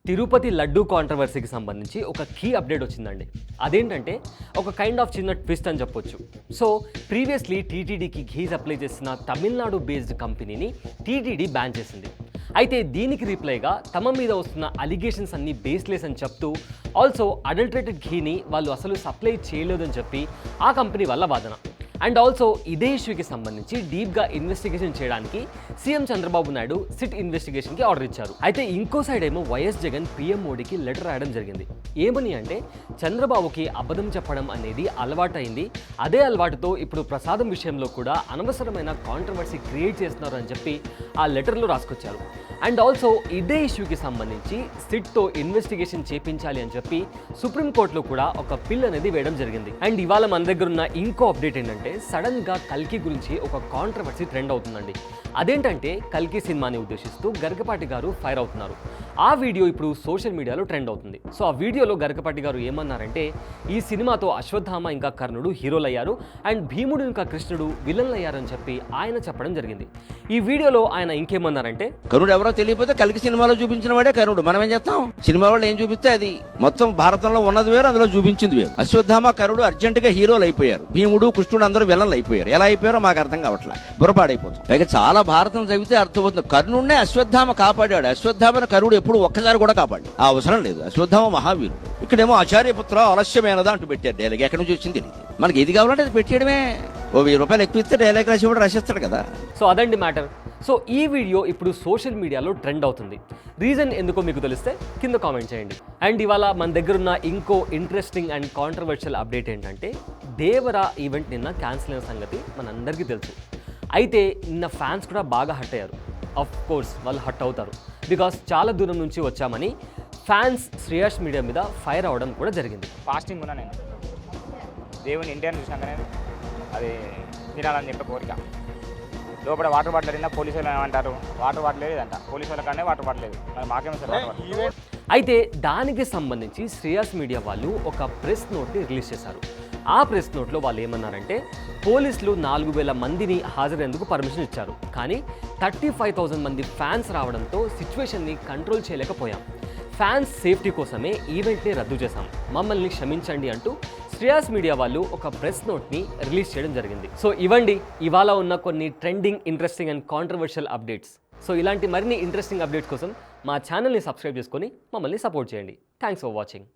తిరుపతి లడ్డూ కాంట్రవర్సీకి సంబంధించి ఒక key update వచ్చిందండి. అదేంటంటే ఒక కైండ్ ఆఫ్ చిన్న ట్విస్ట్ అని చెప్పొచ్చు. సో ప్రీవియస్లీ టీటీడీకి ఘీ సప్లై చేసిన తమిళనాడు బేస్డ్ కంపెనీని టీటీడీ బ్యాన్ చేసింది. అయితే దీనికి రిప్లైగా తమ మీద వస్తున్న అలిగేషన్స్ అన్నీ బేస్లెస్ అని చెప్తూ ఆల్సో అడల్టరేటెడ్ ఘీని వాళ్ళు అసలు సప్లై చేయలేదని చెప్పి ఆ కంపెనీ వల్ల వాదన. అండ్ ఆల్సో ఇదే ఇష్యూకి సంబంధించి డీప్గా ఇన్వెస్టిగేషన్ చేయడానికి సీఎం చంద్రబాబు నాయుడు సిట్ ఇన్వెస్టిగేషన్కి ఆర్డర్ ఇచ్చారు. అయితే ఇంకో సైడ్ ఏమో వైఎస్ జగన్ పీఎం మోడీకి లెటర్ రాయడం జరిగింది. ఏమని అంటే చంద్రబాబుకి అబద్ధం చెప్పడం అనేది అలవాటైంది, అదే అలవాటుతో ఇప్పుడు ప్రసాదం విషయంలో కూడా అనవసరమైన కాంట్రవర్సీ క్రియేట్ చేస్తున్నారు అని చెప్పి ఆ లెటర్లో రాసుకొచ్చారు. అండ్ ఆల్సో ఇదే ఇష్యూకి సంబంధించి సిట్తో ఇన్వెస్టిగేషన్ చేపించాలి అని చెప్పి సుప్రీంకోర్టులో కూడా ఒక పిల్ అనేది వేయడం జరిగింది. అండ్ ఇవాళ మన దగ్గర ఉన్న ఇంకో అప్డేట్ ఏంటంటే సడన్గా కల్కి గురించి ఒక కాంట్రవర్సీ ట్రెండ్ అవుతుందండి. అదేంటంటే కల్కి సినిమాని ఉద్దేశిస్తూ గరికపాటి గారు ఫైర్ అవుతున్నారు. ఆ వీడియో ఇప్పుడు సోషల్ మీడియాలో ట్రెండ్ అవుతుంది. సో ఆ వీడియోలో గరికపాటి గారు ఏమన్నారంటే ఈ సినిమాతో అశ్వత్థామ ఇంకా కర్ణుడు హీరోలు అయ్యారు అండ్ భీముడు ఇంకా కృష్ణుడు విలన్లు అయ్యారని చెప్పి ఆయన చెప్పడం జరిగింది. ఈ వీడియోలో ఆయన ఇంకేమన్నారంటే కర్ణుడు ఎవరో తెలియకపోతే కల్కి సినిమాలో చూపించిన వాడే కర్ణుడు. మనం ఏం చేస్తాం, సినిమా వాళ్ళు ఏం చూపిస్తే అది మొత్తం భారతంలో ఉన్నది వేరు, అందులో చూపించింది వేరు. అశ్వత్థామ కర్ణుడు అర్జెంట్ గా హీరోలు అయిపోయారు, భీముడు కృష్ణుడు అందరూ విలన్లు అయిపోయారు. ఎలా అయిపోయారో మాకు అర్థం కావట్లేదు, బుర్రపాడైపోతుంది. పైగా చాలా భారతం చదివితే అర్థమవుతుంది, కర్ణుడినే అశ్వత్థామ కాపాడాడు, అశ్వత్థామను కర్ణుడు ఎప్పుడు ఒక్కసారి కూడా కాపాడు. ఆ అవసరం లేదు, అశ్వత్థామ మహావీరుడు. ఇక్కడేమో ఆచార్యపుత్ర ఆలస్యమైనదా అంటూ పెట్టారు డైలాగ్. ఎక్కడి నుంచి వచ్చింది తెలియదు మనకి. ఏది కావాలంటే అది పెట్టేయడమే. ఓ 1000 రూపాయలు ఎక్కువ ఇస్తే డైలాగ్ రాసి కూడా రాసేస్తాడు కదా. సో అదండి మ్యాటర్. సో ఈ వీడియో ఇప్పుడు సోషల్ మీడియాలో ట్రెండ్ అవుతుంది. రీజన్ ఎందుకో మీకు తెలిస్తే కింద కామెంట్ చేయండి. అండ్ ఇవాళ మన దగ్గర ఉన్న ఇంకో ఇంట్రెస్టింగ్ అండ్ కాంట్రవర్షియల్ అప్డేట్ ఏంటంటే దేవరా ఈవెంట్ నిన్న క్యాన్సిల్ అయిన సంగతి మనందరికీ తెలుసు. అయితే నిన్న ఫ్యాన్స్ కూడా బాగా హట్ అయ్యారు. ఆఫ్ కోర్స్ వాళ్ళు హట్ అవుతారు, బికాస్ చాలా దూరం నుంచి వచ్చామని ఫ్యాన్స్ శ్రేయాస్ మీడియా మీద ఫైర్ అవ్వడం కూడా జరిగింది. ఫాస్టింగ్ ఉన్నా నేను దేవుని ఇండియన్ చూసినాకనే అది తినాలని చెప్పే కోరిక. లోపల వాటర్ బాటిల్ అడిగినా పోలీసు వాళ్ళు ఏమంటారు, వాటర్ బాటిల్ లేదంట, పోలీసు వాళ్ళ కానీ వాటర్ బాటిల్ లేదు, మరి మాకేమో సార్ వాటర్ బాటిల్. అయితే దానికి సంబంధించి శ్రేయాస్ మీడియా వాళ్ళు ఒక ప్రెస్ నోట్ని రిలీజ్ చేశారు. ఆ ప్రెస్ నోట్లో వాళ్ళు ఏమన్నారంటే పోలీసులు 4000 మందిని హాజరయ్యేందుకు పర్మిషన్ ఇచ్చారు, కానీ 35,000 మంది ఫ్యాన్స్ రావడంతో సిచ్యువేషన్ని కంట్రోల్ చేయలేకపోయాం. ఫ్యాన్స్ సేఫ్టీ కోసమే ఈవెంట్ని రద్దు చేశాం, మమ్మల్ని క్షమించండి అంటూ శ్రేయాస్ మీడియా వాళ్ళు ఒక ప్రెస్ నోట్ని రిలీజ్ చేయడం జరిగింది. సో ఇవ్వండి ఇవాళ ఉన్న కొన్ని trending, interesting and controversial updates. So ఇలాంటి మరిన్ని ఇంట్రెస్టింగ్ అప్డేట్స్ కోసం మా ఛానల్ని సబ్స్క్రైబ్ చేసుకొని మమ్మల్ని సపోర్ట్ చేయండి. Thanks for watching.